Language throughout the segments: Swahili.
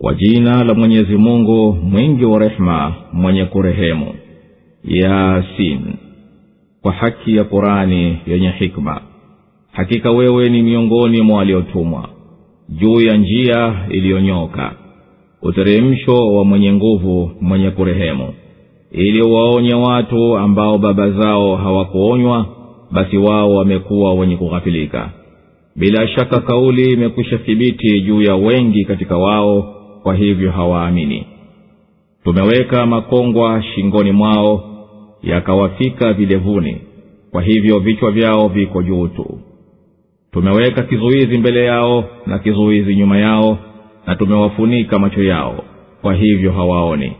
Kwa jina la Mwenyezi Mungu mwingi wa rehema, mwenye kurehemu. Yasin. Kwa haki ya Qur'ani yenye hikma. Hakika wewe ni miongoni mwa waliotumwa juu ya njia iliyonyoka, uteremsho wa mwenye nguvu, mwenye kurehemu, ili waonye watu ambao baba zao hawakuonywa, basi wao wamekuwa wenye kughafilika. Bila shaka kauli imekwisha thibiti juu ya wengi katika wao, kwa hivyo hawaamini. Tumeweka makongwa shingoni mwao, yakawafika vilevuni, kwa hivyo vichwa vyao viko juu tu. Tumeweka kizuizi mbele yao na kizuizi nyuma yao, na tumewafunika macho yao, kwa hivyo hawaoni.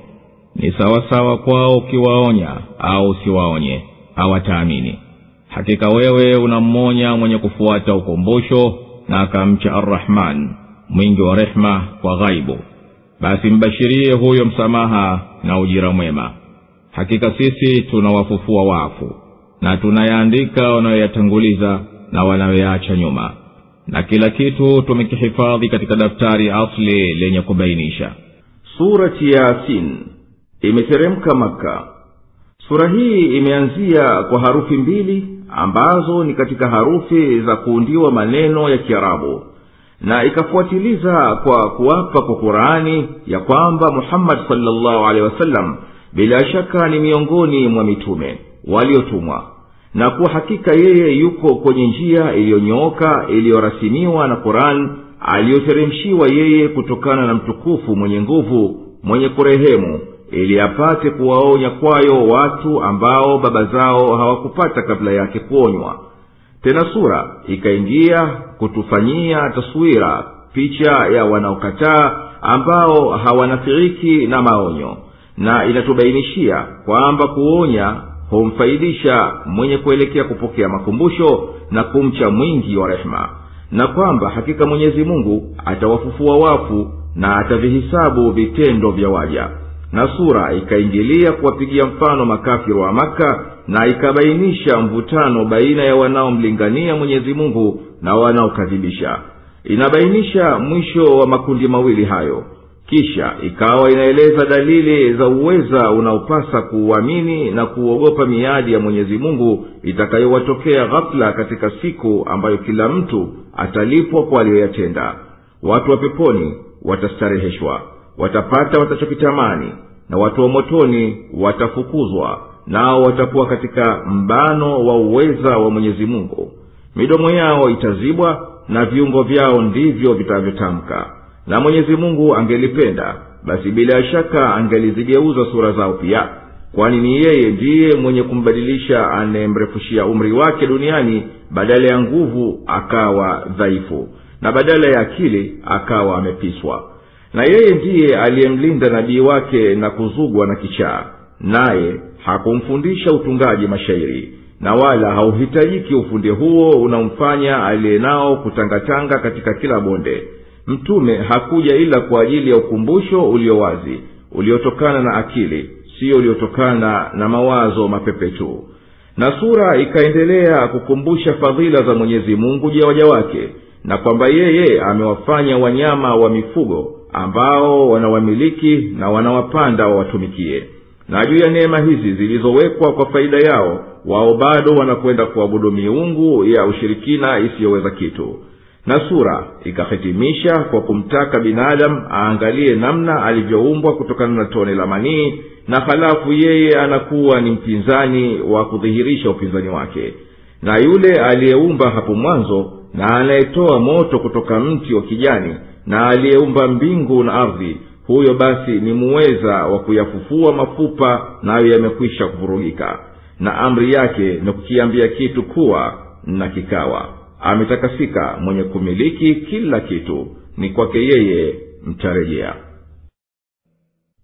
Ni sawa sawa kwao ukiwaonya au usiwaonye, hawataamini. Hakika wewe unammonya mwenye kufuata ukumbusho na akamcha Ar-Rahman, mwingi wa rehema, kwa ghaibu. Basi mbashirie huyo msamaha na ujira mwema. Hakika sisi tunawafufua wafu, na tunayaandika wanayoyatanguliza na wanayoyaacha nyuma, na kila kitu tumekihifadhi katika daftari asli lenye kubainisha. Surati Yasin imeteremka Makka. Sura hii imeanzia kwa harufi mbili ambazo ni katika harufi za kuundiwa maneno ya Kiarabu, na ikafuatiliza kwa kuapa kwa Qur'ani ya kwamba Muhammad sallallahu alaihi wasallam bila shaka ni miongoni mwa mitume waliotumwa, na kwa hakika yeye yuko kwenye njia iliyonyooka iliyorasimiwa na Qur'an aliyoteremshiwa yeye kutokana na mtukufu mwenye nguvu, mwenye kurehemu, ili apate kuwaonya kwayo watu ambao baba zao hawakupata kabla yake kuonywa. Tena sura ikaingia kutufanyia taswira, picha ya wanaokataa ambao hawanafiriki na maonyo, na inatubainishia kwamba kuonya humfaidisha mwenye kuelekea kupokea makumbusho na kumcha mwingi wa rehema, na kwamba hakika Mwenyezi Mungu atawafufua wafu na atavihisabu vitendo vya waja. Na sura ikaingilia kuwapigia mfano makafiru wa Makka, na ikabainisha mvutano baina ya wanaomlingania Mwenyezi Mungu na wanaokadhibisha. Inabainisha mwisho wa makundi mawili hayo. Kisha ikawa inaeleza dalili za uweza unaopasa kuuamini na kuogopa miadi ya Mwenyezi Mungu itakayowatokea ghafla katika siku ambayo kila mtu atalipwa kwa aliyoyatenda. Watu wa peponi watastareheshwa, watapata watachokitamani, na watu wa motoni watafukuzwa, nao watakuwa katika mbano wa uweza wa Mwenyezi Mungu. Midomo yao itazibwa na viungo vyao ndivyo vitavyotamka. Na Mwenyezi Mungu angelipenda, basi bila shaka angelizigeuza sura zao pia, kwani ni yeye ndiye mwenye kumbadilisha anemrefushia umri wake duniani, badala ya nguvu akawa dhaifu, na badala ya akili akawa amepiswa. Na yeye ndiye aliyemlinda nabii wake na kuzugwa na kichaa, naye hakumfundisha utungaji mashairi, na wala hauhitajiki ufundi huo unaomfanya aliyenao kutangatanga katika kila bonde. Mtume hakuja ila kwa ajili ya ukumbusho ulio wazi, uliotokana na akili, sio uliotokana na mawazo mapepetu. Na sura ikaendelea kukumbusha fadhila za Mwenyezi Mungu juu ya waja wake, na kwamba yeye amewafanya wanyama wa mifugo ambao wanawamiliki na wanawapanda wawatumikie. Na juu ya neema hizi zilizowekwa kwa faida yao, wao bado wanakwenda kuabudu miungu ya ushirikina isiyoweza kitu. Na sura ikahitimisha kwa kumtaka binadamu aangalie namna alivyoumbwa kutokana na tone la manii, na halafu yeye anakuwa ni mpinzani wa kudhihirisha upinzani wake. Na yule aliyeumba hapo mwanzo, na anayetoa moto kutoka mti wa kijani, na aliyeumba mbingu na ardhi, huyo basi ni muweza wa kuyafufua mafupa nayo yamekwisha kuvurugika. Na amri yake ni kukiambia kitu kuwa na kikawa. Ametakasika mwenye kumiliki kila kitu, ni kwake yeye mtarejea.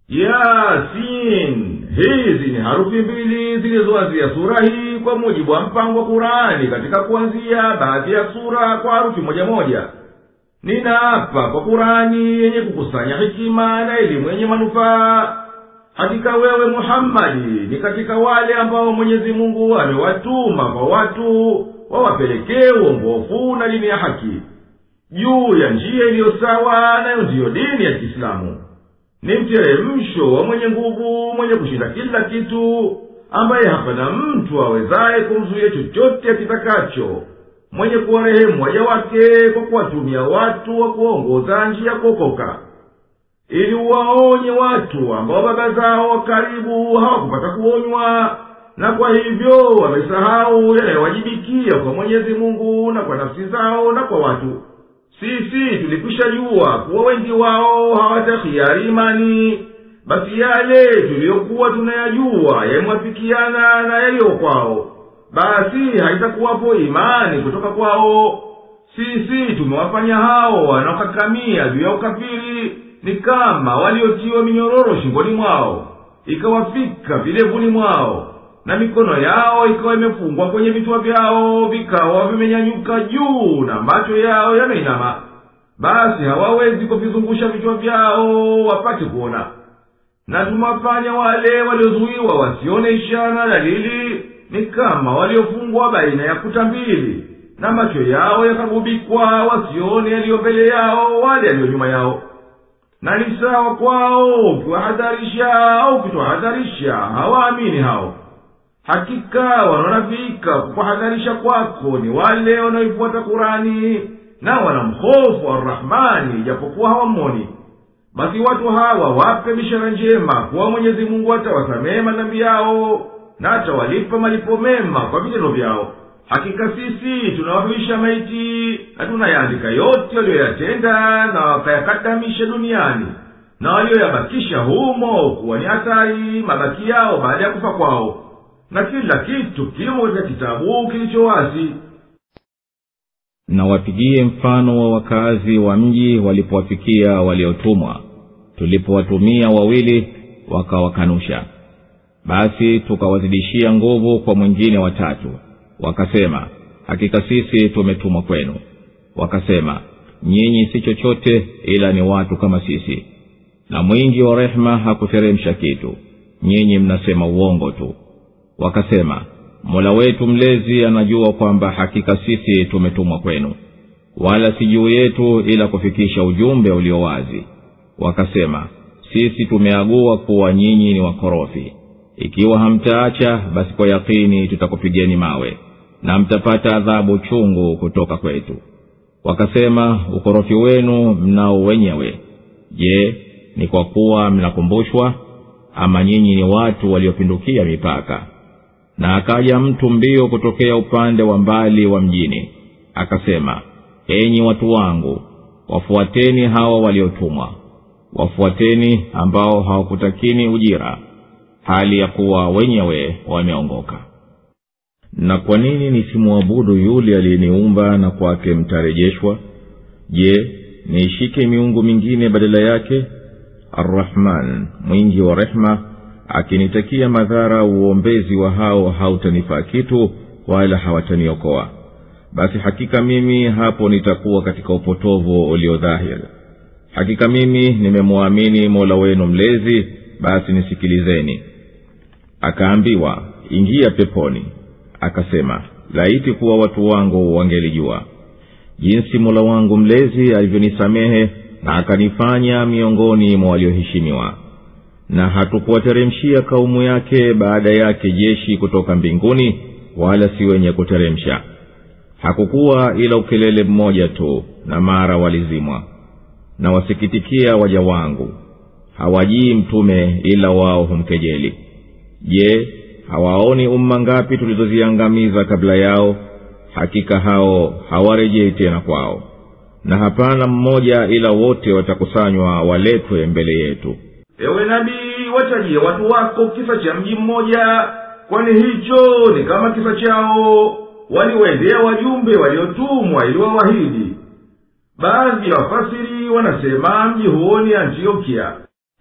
Yasin. Hizi ni harufi mbili zilizoanzia sura hii kwa mujibu wa mpango wa Qur'ani katika kuanzia baadhi ya sura kwa harufi moja moja. Ninaapa kwa Qur'ani yenye kukusanya hekima na elimu yenye manufaa. Hakika wewe Muhammad ni katika wale ambao Mwenyezi Mungu amewatuma kwa watu wawapelekee uongofu na dini ya haki. juu ya njia iliyo sawa, nayo ndiyo dini ya Kiislamu. Ni mteremsho wa mwenye nguvu, mwenye kushinda kila kitu, ambaye hapana mtu awezaye kumzuia chochote akitakacho, mwenye kuwarehemu waja wake kwa kuwatumia watu wa kuongoza njia kuokoka, ili waonye watu ambao baba zao wa karibu hawakupata kuonywa, na kwa hivyo wamesahau yanayowajibikia kwa Mwenyezi Mungu na kwa nafsi zao na kwa watu. Sisi tulikwisha jua kuwa wengi wao hawatahiari imani, basi yale tuliyokuwa tunayajua yamwafikiana na yaliyo kwao, basi haitakuwapo imani kutoka kwao. Sisi tumewafanya hao wanaokakamia juu ya ukafiri ni kama waliotiwa minyororo shingoni mwao, ikawafika vilevuni mwao, na mikono yao ikawa imefungwa kwenye vichwa vyao, vikawa vimenyanyuka juu na macho yao yameinama, basi hawawezi kuvizungusha vichwa vyao wapate kuona. Na tumewafanya wale waliozuiwa wasione ishara dalili ni kama waliofungwa baina ya kuta mbili, na macho yao yakagubikwa wasione yaliyo mbele yao wale yaliyo nyuma yao. Na ni sawa kwao ukiwahadharisha au ukitwahadharisha, hawaamini hao. Hakika wanaonafika kukuhadharisha kwako ni wale wanaoifuata Kurani na wanamhofu Ar-Rahmani japokuwa hawamoni. Basi watu hawa wape bishara njema kuwa Mwenyezi Mungu atawasamehe madhambi yao na atawalipa malipo mema kwa vitendo vyao. Hakika sisi tunawahuisha maiti na tunayaandika yote walioyatenda na wakayakadamisha duniani, na walioyabakisha humo kuwa ni athari mabaki yao baada ya kufa kwao, na kila kitu kimo katika kitabu kilicho wazi. Na wapigie mfano wa wakazi wa mji walipowafikia waliotumwa, tulipowatumia wawili wakawakanusha. Basi tukawazidishia nguvu kwa mwingine watatu, wakasema hakika sisi tumetumwa kwenu. Wakasema nyinyi si chochote ila ni watu kama sisi, na mwingi wa rehema hakuteremsha kitu, nyinyi mnasema uongo tu. Wakasema Mola wetu mlezi anajua kwamba hakika sisi tumetumwa kwenu, wala si juu yetu ila kufikisha ujumbe ulio wazi. Wakasema sisi tumeagua kuwa nyinyi ni wakorofi, ikiwa hamtaacha basi kwa yakini tutakupigeni mawe na mtapata adhabu chungu kutoka kwetu. Wakasema ukorofi wenu mnao wenyewe. Je, ni kwa kuwa mnakumbushwa, ama nyinyi ni watu waliopindukia mipaka? Na akaja mtu mbio kutokea upande wa mbali wa mjini, akasema enyi watu wangu, wafuateni hawa waliotumwa, wafuateni ambao hawakutakini ujira, hali ya kuwa wenyewe wameongoka. Na kwa nini nisimwabudu yule aliyeniumba na kwake mtarejeshwa? Je, niishike miungu mingine badala yake? Ar-Rahman, mwingi wa rehema, akinitakia madhara uombezi wa hao hautanifaa kitu wala hawataniokoa. Basi hakika mimi hapo nitakuwa katika upotovu ulio dhahiri. Hakika mimi nimemwamini Mola wenu mlezi, basi nisikilizeni. Akaambiwa ingia peponi. Akasema laiti kuwa watu wangu wangelijua jinsi Mola wangu mlezi alivyonisamehe na akanifanya miongoni mwa walioheshimiwa. Na hatukuwateremshia kaumu yake baada yake jeshi kutoka mbinguni, wala si wenye kuteremsha. Hakukuwa ila ukelele mmoja tu, na mara walizimwa. Na wasikitikia waja wangu, hawajii mtume ila wao humkejeli. Je, hawaoni umma ngapi tulizoziangamiza kabla yao? Hakika hao hawarejei tena kwao, na hapana mmoja ila wote watakusanywa waletwe mbele yetu. Ewe nabii, watajie watu wako kisa cha mji mmoja, kwani hicho ni kama kisa chao. Waliwaendea wajumbe waliotumwa ili wawahidi. Baadhi ya wafasiri wanasema mji huo ni Antiokia.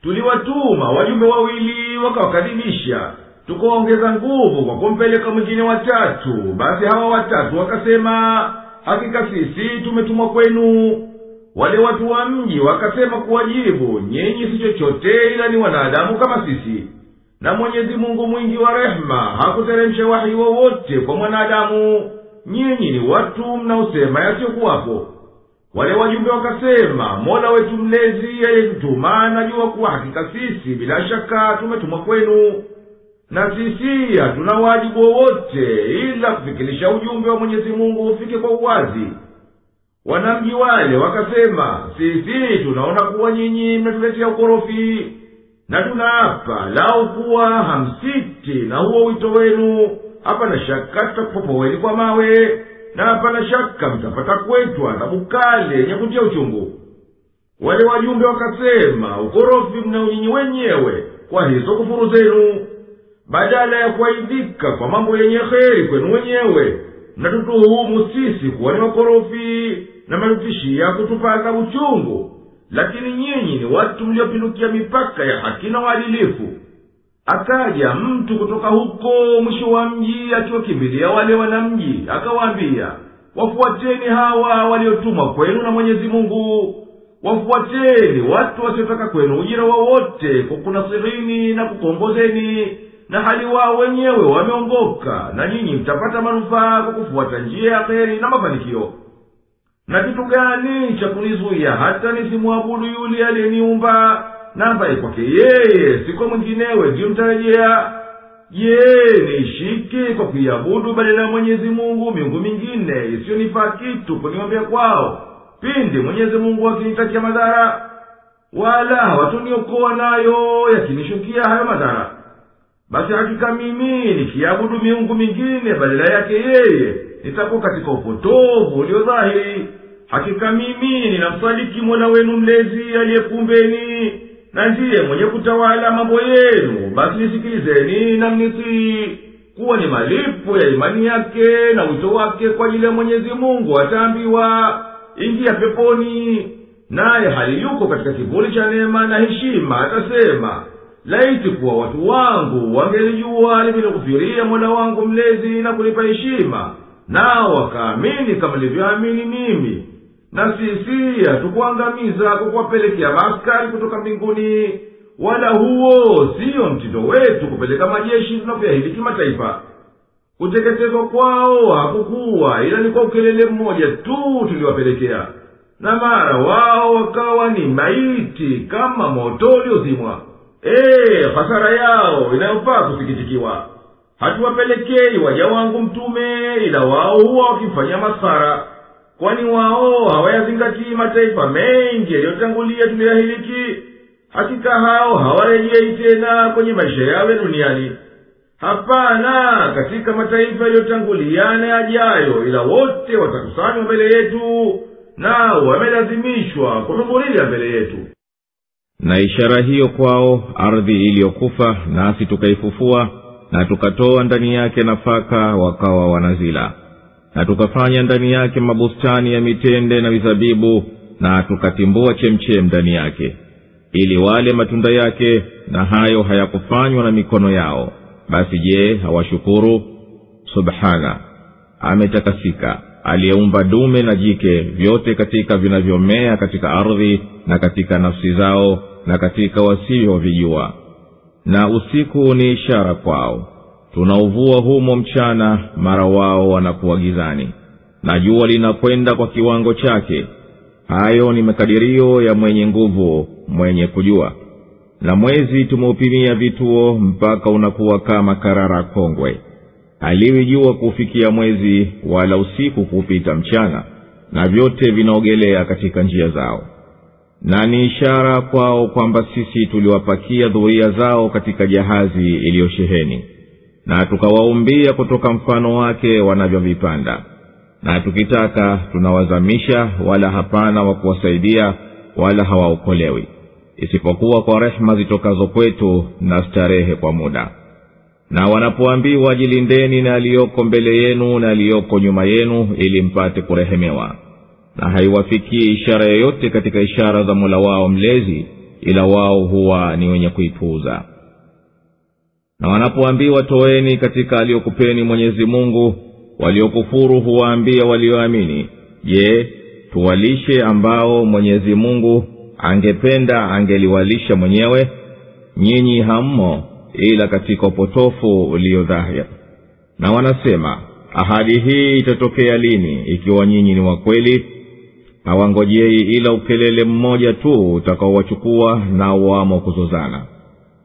Tuliwatuma wajumbe wawili wakawakadhibisha, tukaongeza nguvu kwa kumpeleka mwingine watatu. Basi hawa watatu wakasema hakika sisi tumetumwa kwenu. Wale watu wa mji wakasema kuwajibu, nyinyi si chochote ila ni wanadamu kama sisi, na Mwenyezi Mungu mwingi wa rehema hakuteremsha wahi wowote kwa mwanadamu. Nyinyi ni watu mnaosema yasiyokuwapo. wale wajumbe wakasema, mola wetu mlezi aliyetutuma anajua kuwa hakika sisi bila shaka tumetumwa kwenu, na sisi hatuna wajibu wowote ila kufikirisha ujumbe wa Mwenyezi Mungu ufike kwa uwazi. Wanamji wale wakasema, sisi tunaona kuwa nyinyi mmetuletea ukorofi, na tunaapa lau kuwa hamsiti na huo wito wenu, hapana shaka tutakupopoweni kwa mawe, na hapana shaka mtapata kwetwa na bukale yenye kutia uchungu. Wale wajumbe wakasema, ukorofi mnao nyinyi wenyewe kwa hizo kufuru zenu. Badala ya kuaidhika kwa mambo yenye kheri kwenu wenyewe, mnatutuhumu sisi kuwa ni wakorofi na mnatutishia kutupa adhabu chungu. Lakini nyinyi ni watu mliopindukia mipaka ya haki na uadilifu. Akaja mtu kutoka huko mwisho wa mji akiwakimbilia wale wanamji, akawaambia, wafuateni hawa waliotumwa kwenu na Mwenyezi Mungu. Wafuateni watu wasiotaka kwenu ujira wowote kwa kunasirini na kukuongozeni, na hali wao wenyewe wameongoka, na nyinyi mtapata manufaa kwa kufuata njia ya kheri na mafanikio. Na kitu gani cha kunizuia hata nisimwabudu yule aliyeniumba, na ambaye kwake yeye si kwa mwinginewe ndiyo mtarejea? Je, nishike kwa kuiabudu badala ya Mwenyezi Mungu miungu mingine isiyonifaa kitu kuniombea kwao pindi Mwenyezi Mungu akinitakia madhara? Wala hawatoniokoa nayo yakinishukia hayo madhara. Basi hakika mimi nikiabudu miungu mingine badala yake yeye, nitakuwa katika upotovu ulio dhahiri. Hakika mimi ninamsadiki Mola wenu mlezi aliyekuumbeni, na ndiye mwenye kutawala mambo yenu. Basi nisikilizeni na mnitii. Kuwa ni malipo ya imani yake na wito wake kwa ajili ya Mwenyezi Mungu ataambiwa, ingia peponi. Naye hali yuko katika kivuli cha neema na heshima atasema, laiti kuwa watu wangu wangelijua nilivyokufiria Mola wangu mlezi na kunipa heshima, nao wakaamini kama nilivyoamini mimi. Na sisi hatukuangamiza kwa kuwapelekea maaskari kutoka mbinguni, wala huo siyo mtindo wetu kupeleka majeshi tunapoyahiliki mataifa. Kuteketezwa kwao hakukuwa ila ni kwa ukelele mmoja tu tuliwapelekea, na mara wao wakawa ni maiti kama moto uliozimwa. Hasara yao inayofaa kusikitikiwa. Hatuwapelekei waja wangu mtume ila wao huwa wakifanya masara, kwani wao hawayazingatii mataifa mengi yaliyotangulia tuliyahiliki. Hakika hao hawarejei tena kwenye maisha yao duniani. Hapana, katika mataifa yaliyotangulia na yajayo, ila wote watakusanywa mbele yetu, nao wamelazimishwa kuhudhuria mbele yetu. Na ishara hiyo kwao ardhi iliyokufa, nasi tukaifufua, na tukatoa ndani yake nafaka wakawa wanazila, na tukafanya ndani yake mabustani ya mitende na mizabibu, na tukatimbua chemchem ndani yake ili wale matunda yake, na hayo hayakufanywa na mikono yao. Basi je, hawashukuru? Subhana, ametakasika, aliyeumba dume na jike vyote katika vinavyomea katika ardhi na katika nafsi zao na katika wasivyovijua. Na usiku ni ishara kwao, tunauvua humo mchana, mara wao wanakuwa gizani, na jua linakwenda kwa kiwango chake. Hayo ni makadirio ya mwenye nguvu, mwenye kujua. Na mwezi tumeupimia vituo mpaka unakuwa kama karara kongwe. Haliwi jua kufikia mwezi, wala usiku kupita mchana, na vyote vinaogelea katika njia zao. Na ni ishara kwao kwamba sisi tuliwapakia dhuria zao katika jahazi iliyosheheni, na tukawaumbia kutoka mfano wake wanavyovipanda. Na tukitaka tunawazamisha, wala hapana wa kuwasaidia, wala hawaokolewi, isipokuwa kwa rehema zitokazo kwetu na starehe kwa muda. Na wanapoambiwa jilindeni na aliyoko mbele yenu na aliyoko nyuma yenu ili mpate kurehemewa, na haiwafikii ishara yoyote katika ishara za Mola wao mlezi, ila wao huwa ni wenye kuipuuza. Na wanapoambiwa toeni katika aliyokupeni Mwenyezi Mungu, waliokufuru huwaambia walioamini, je, tuwalishe ambao Mwenyezi Mungu angependa angeliwalisha mwenyewe? Nyinyi hammo ila katika upotofu ulio dhahir. Na wanasema, ahadi hii itatokea lini ikiwa nyinyi ni wakweli? hawangojei ila ukelele mmoja tu utakaowachukua na wamo kuzozana,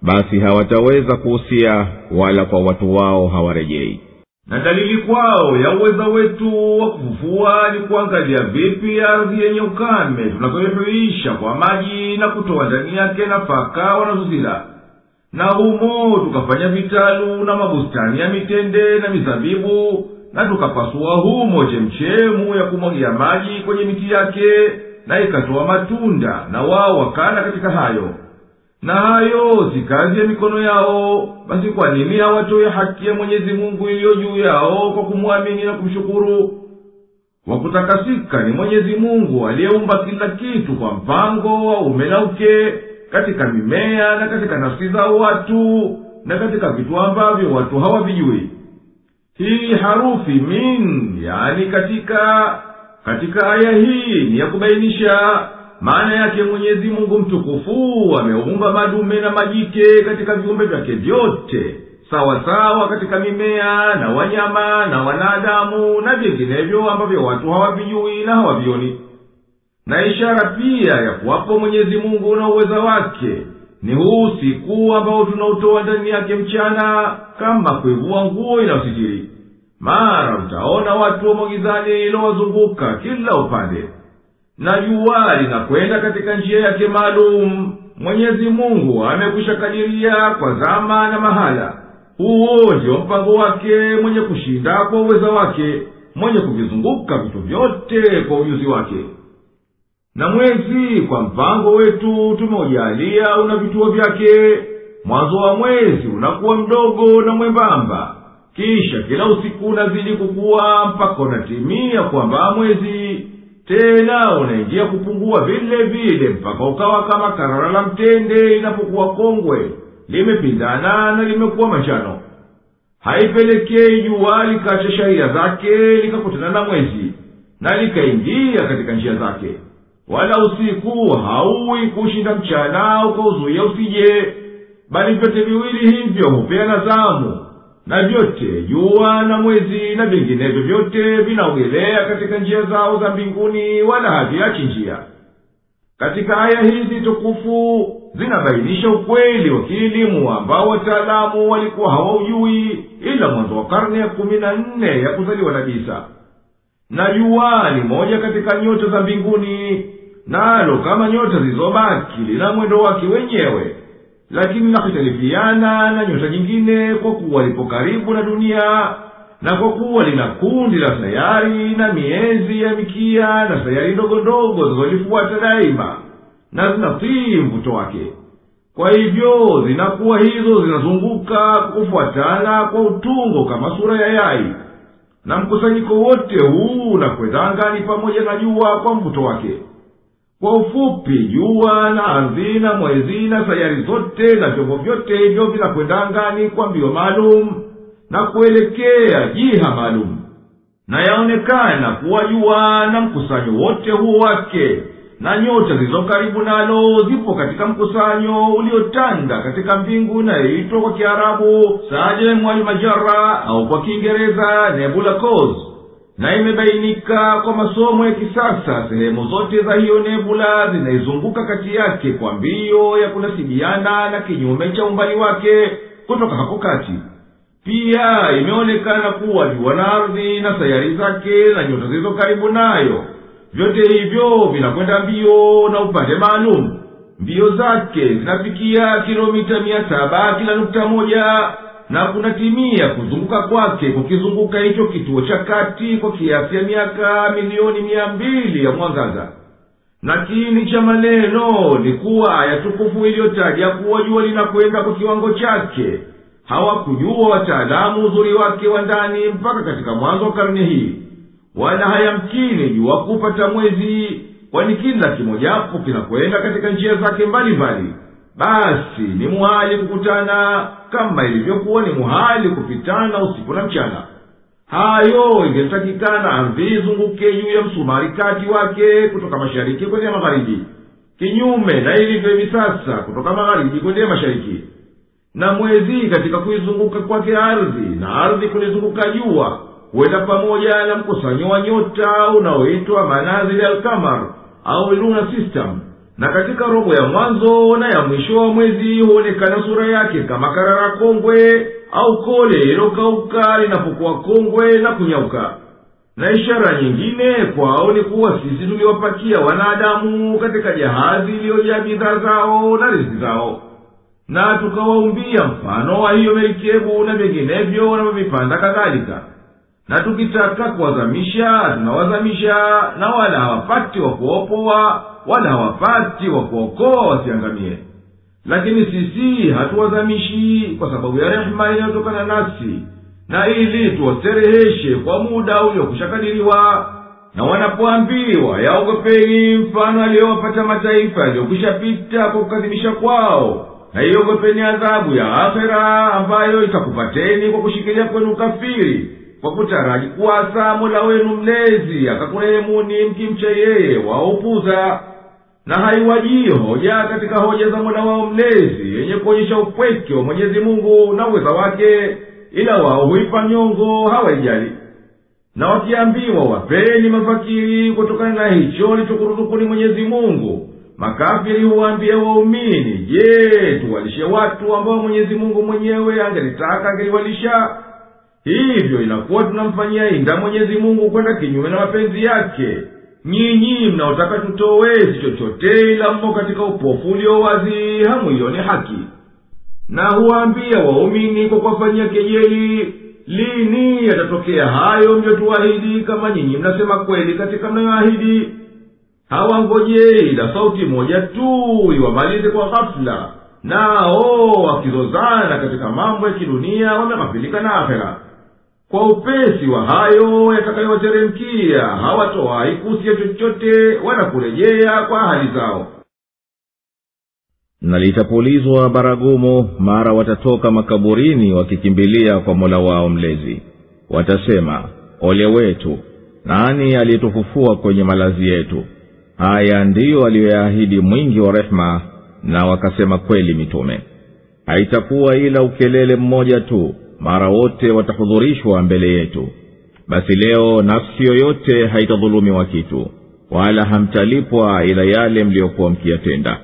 basi hawataweza kuhusia wala kwa watu wao hawarejei. Na dalili kwao ya uweza wetu wa kufufua ni kuangalia vipi ardhi yenye ukame tunavyoihuisha kwa maji na kutoa ndani yake nafaka wanazozila, na humo tukafanya vitalu na mabustani ya mitende na mizabibu, na tukapasua humo chemchemu ya kumwagia maji kwenye miti yake, na ikatoa matunda, na wao wakala katika hayo. Na hayo si kazi ya mikono yao, basi kwa nini hawatoe haki ya Mwenyezi Mungu iliyo juu yao kwa kumwamini na kumshukuru? Wakutakasika ni Mwenyezi Mungu aliyeumba kila kitu kwa mpango wa ume na uke, katika mimea na katika nafsi za watu na katika vitu ambavyo watu hawavijui. Hii harufi min, yani katika aya hii ni ya kubainisha maana yake Mwenyezi Mungu mtukufu ameumba madume na majike katika viumbe vyake vyote sawa sawa, katika mimea na wanyama na wanadamu na vinginevyo ambavyo watu hawavijui na hawavioni. Na ishara pia ya kuwapo Mwenyezi Mungu na uweza wake ni huu usiku ambao tunautoa ndani yake mchana kama kuivua nguo inayositiri. Mara utaona watu wa gizani ilowazunguka kila upande, na jua linakwenda katika njia yake maalum. Mwenyezi Mungu amekwisha kadiria kwa zama na mahala. Huo ndio mpango wake mwenye kushinda kwa uweza wake, mwenye kuvizunguka vitu vyote kwa ujuzi wake. Na mwezi kwa mpango wetu tumeujalia una vituo vyake. Mwanzo wa mwezi unakuwa mdogo na mwembamba, kisha kila usiku unazidi kukua mpaka unatimia kwamba mwezi, tena unaingia kupungua vile vile mpaka ukawa kama karara la mtende inapokuwa kongwe, limepindana na limekuwa manjano. Haipelekei jua likaacha sharia zake likakutana na mwezi na likaingia katika njia zake, wala usiku hauwi kushinda mchana ukauzuia usije, bali vyote viwili hivyo hupeana zamu, na vyote jua na mwezi na vinginevyo vyote vinaogelea katika njia zao za mbinguni, wala haviachi njia. Katika aya hizi tukufu zinabainisha ukweli wa kielimu ambao wataalamu walikuwa hawaujui ila mwanzo wa karne ya 14 ya kuzaliwa na Isa. Na jua ni moja katika nyota za mbinguni, nalo kama nyota zilizobaki lina mwendo wake wenyewe, lakini linahitalifiana na nyota nyingine kwa kuwa lipo karibu na dunia, na kwa kuwa lina kundi la sayari na miezi ya mikia na sayari ndogo ndogo zinazolifuata daima na zinatii mvuto wake. Kwa hivyo zinakuwa hizo zinazunguka kufuatana kwa utungo kama sura ya yai, na mkusanyiko wote huu unakwenda angani pamoja na jua kwa mvuto wake. Kwa ufupi, jua na ardhi na mwezi na sayari zote na vyombo vyote hivyo vinakwenda angani kwa mbio maalum na kuelekea jiha maalum. Na yaonekana kuwa jua na mkusanyo wote huo wake na nyota zilizo karibu nalo zipo katika mkusanyo uliotanda katika mbingu inayoitwa kwa Kiarabu Sajm al-Majra au kwa Kiingereza Nebula Cause. Na imebainika kwa masomo ya kisasa sehemu zote za hiyo nebula zinaizunguka kati yake kwa mbio ya kunasibiana na kinyume cha umbali wake kutoka hapo kati. Pia imeonekana kuwa jua na ardhi na sayari zake na nyota zilizo karibu nayo, vyote hivyo vinakwenda mbio na upande maalum. Mbio zake zinafikia kilomita 700 kila nukta moja, na kunatimia kuzunguka kwake kukizunguka hicho kituo cha kati kwa kiasi ya miaka milioni 200 ya mwangaza. Na kiini cha maneno ni kuwa aya tukufu iliyotaja kuwa jua linakwenda kwa kiwango chake hawakujua wataalamu uzuri wake wa ndani mpaka katika mwanzo wa karne hii. Wala hayamkini jua kupata mwezi, kwani kila kimojapo kinakwenda katika njia zake mbalimbali. Basi ni muhali kukutana kama ilivyokuwa ni muhali kupitana usiku na mchana. Hayo ingetakikana ardhi izunguke juu ya msumari kati wake kutoka mashariki kwenda magharibi, kinyume na ilivyo hivi sasa kutoka magharibi kwenda mashariki. Na mwezi katika kuizunguka kwake ardhi na ardhi kulizunguka jua huenda pamoja na mkusanyo wa nyota unaoitwa manazili al-kamar au lunar system, na katika robo ya mwanzo na ya mwisho wa mwezi huonekana sura yake kama karara kongwe au kole ilokauka linapokuwa kongwe na kunyauka. Na ishara nyingine kwao ni kuwa sisi tuliwapakia wanadamu katika jahazi iliyojaa bidhaa zao na riziki zao, na tukawaumbia mfano wa hiyo merikebu na vinginevyo wanavyovipanda kadhalika. Na tukitaka kuwazamisha tunawazamisha, na wala hawapati wa kuopoa wala hawapati wa kuokoa wasiangamie. Lakini sisi hatuwazamishi kwa sababu ya rehema inayotokana nasi, na ili tuwastereheshe kwa muda uliokushakadiriwa. Na wanapoambiwa yaogopeni mfano aliyowapata mataifa yaliyokushapita kwa kukadhibisha kwao, na iogopeni adhabu ya akhera ambayo itakupateni kwa kushikilia kwenu kafiri, kwa kutaraji kuwasa Mola wenu mlezi akakurehemuni mkimcha yeye waupuza. Na haiwajii hoja katika hoja za Mola wao mlezi yenye kuonyesha upweke wa Mwenyezi Mungu na uweza wake, ila wao huipa nyongo, hawaijali. Na wakiambiwa wapeni mafakiri kutokana na hicho alichokuruzukuni Mwenyezi Mungu, makafiri huambia waumini, je, tuwalishe watu ambao Mwenyezi Mungu mwenyewe angelitaka angeliwalisha? Hivyo inakuwa tunamfanyia inda Mwenyezi Mungu kwenda kinyume na mapenzi yake. Nyinyi mnaotaka tutowezi chochote ila mmo katika upofu ulio wazi, hamuioni haki. Na huambia waumini kwa kuwafanyia kejeli, lini yatatokea hayo mliotuahidi kama nyinyi mnasema kweli katika mnayoahidi? Hawangojei ila sauti moja tu iwamalize kwa ghafla, nao wakizozana katika mambo ya kidunia wameghafilika na akhera. Kwa upesi wa hayo yatakayowateremkia hawatowahi kusikia chochote wala kurejea kwa hali zao. Na litapulizwa baragumu, mara watatoka makaburini wakikimbilia kwa Mola wao mlezi. Watasema, ole wetu, nani aliyetufufua kwenye malazi yetu? Haya ndiyo aliyoyaahidi mwingi wa rehema. Na wakasema kweli mitume. Haitakuwa ila ukelele mmoja tu, mara wote watahudhurishwa mbele yetu. Basi leo nafsi yoyote haitadhulumiwa kitu, wala hamtalipwa ila yale mliokuwa mkiyatenda.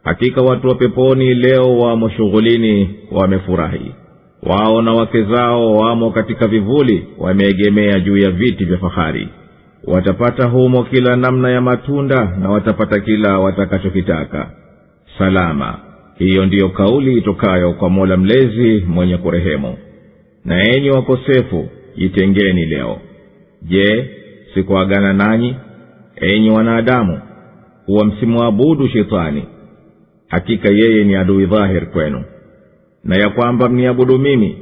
Hakika watu wa peponi leo wamo shughulini, wamefurahi. Wao na wake zao wamo katika vivuli, wameegemea juu ya viti vya fahari. Watapata humo kila namna ya matunda, na watapata kila watakachokitaka. Salama. Hiyo ndiyo kauli itokayo kwa Mola mlezi mwenye kurehemu. Na enyi wakosefu, jitengeni leo. Je, sikuagana nanyi, enyi wanadamu, kuwa msimwabudu shetani? Hakika yeye ni adui dhahir kwenu, na ya kwamba mniabudu mimi.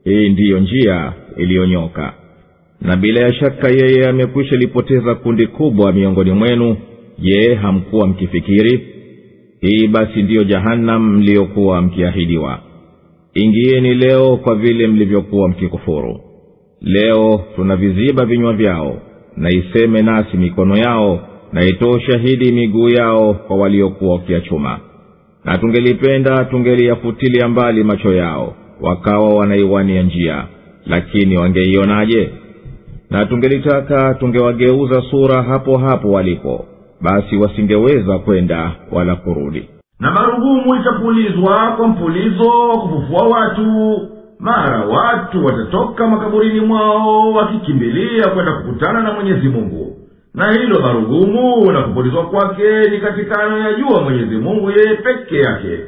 Hii ndiyo njia iliyonyoka. Na bila ya shaka yeye amekwisha lipoteza kundi kubwa miongoni mwenu. Je, hamkuwa mkifikiri? Hii basi ndiyo jahannam mliokuwa mkiahidiwa. Ingieni leo kwa vile mlivyokuwa mkikufuru. Leo tunaviziba vinywa vyao, na iseme nasi mikono yao, na itoe shahidi miguu yao kwa waliokuwa wakiachuma. Na tungelipenda tungeliyafutilia mbali macho yao, wakawa wanaiwania njia, lakini wangeionaje? Na tungelitaka tungewageuza sura hapo hapo walipo, basi wasingeweza kwenda wala kurudi. Na marugumu itapulizwa kwa mpulizo wa kufufua watu, mara watu watatoka makaburini mwao wakikimbilia kwenda kukutana na Mwenyezi Mungu. Na hilo marugumu na kupulizwa kwake ni katika anayojua Mwenyezi Mungu yeye peke yake.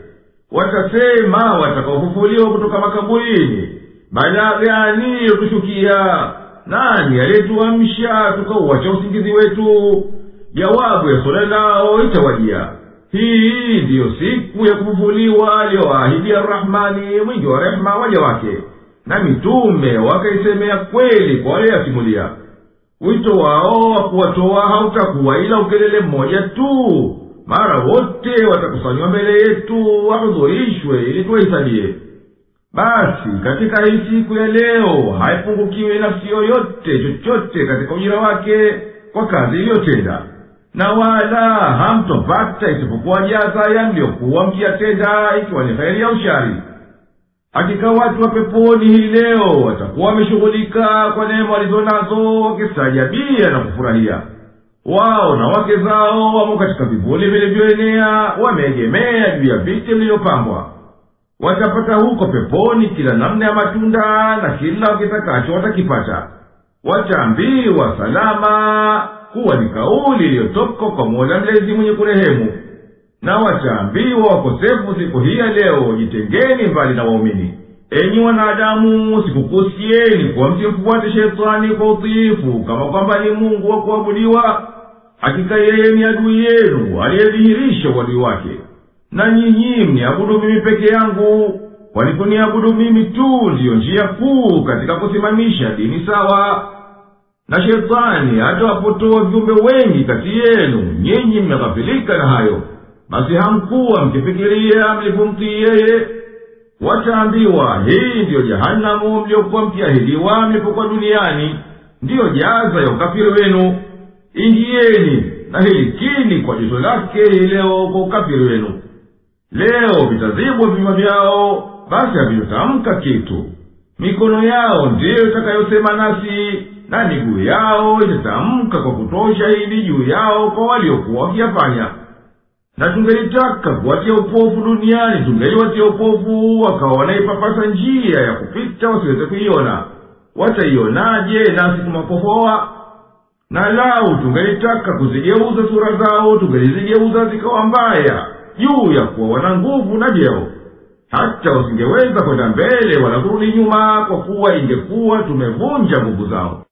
Watasema watakaofufuliwa kutoka makaburini, balaa gani iliyotushukia? Nani aliyetuamsha tukauacha usingizi wetu? Jawabu ya swali lao itawajia, hii ndiyo siku ya kufufuliwa aliyoahidi Ar-Rahmani mwingi wa rehema waja wake. Na mitume wakaisemea kweli kwa waliyasimulia. Wito wao wa kuwatoa hautakuwa ila ukelele mmoja tu, mara wote watakusanywa mbele yetu wahudhurishwe ili tuwahisalie. Basi katika hii siku ya leo haipungukiwe nafsi yoyote chochote katika ujira wake kwa kazi iliyotenda, na wala hamtopata isipokuwa jaza ya mliokuwa mkiyatenda, ikiwa ni kheri au shari. hakika watu wa peponi hii leo watakuwa wameshughulika kwa neema walizonazo, wakistajabia na kufurahia. Wao na wake zao wamo katika vivuli vilivyoenea, wameegemea juu ya viti vilivyopambwa. Watapata huko peponi kila namna ya matunda, na kila wakitakacho watakipata. Wataambiwa salama, kuwa ni kauli iliyotoka kwa Mola mlezi mwenye kurehemu. Na wataambiwa wakosefu siku hii ya leo, jitengeni mbali na waumini. Enyi wanadamu, sikukusieni kuwa msimfuate shetani kwa utiifu kama kwamba ni Mungu wa kuabudiwa. Hakika yeye ni adui yenu aliyedhihirisha uadui wake. Na nyinyi mniabudu mimi peke yangu, kwani kuniabudu mimi tu ndiyo njia kuu katika kusimamisha dini sawa. Na shetani atawapotoa viumbe wengi kati yenu, nyinyi mmeghafilika na hayo, basi hamkuwa mkifikiria mlipomtii yeye. Wataambiwa, hii ndiyo jahanamu mliokuwa mkiahidiwa mlipokuwa duniani, ndiyo jaza ya ukafiri wenu. Ingieni na hilikini kwa joto lake leo kwa ukafiri wenu. Leo vitazibwa vinywa vyao, basi havitotamka kitu. Mikono yao ndiyo itakayosema nasi, na miguu yao itatamka kwa kutoa ushahidi juu yao kwa waliokuwa wakiyafanya. Na tungelitaka kuwatia upofu duniani, tungeliwatia upofu, wakawa wanaipapasa njia ya kupita wasiweze kuiona. Wataionaje nasi tumakofoa? Na lau tungelitaka kuzigeuza sura zao, tungelizigeuza zikawa mbaya, juu ya kuwa wana nguvu na jeo. Hata wasingeweza kwenda mbele wala kurudi nyuma, kwa kuwa ingekuwa tumevunja nguvu zao.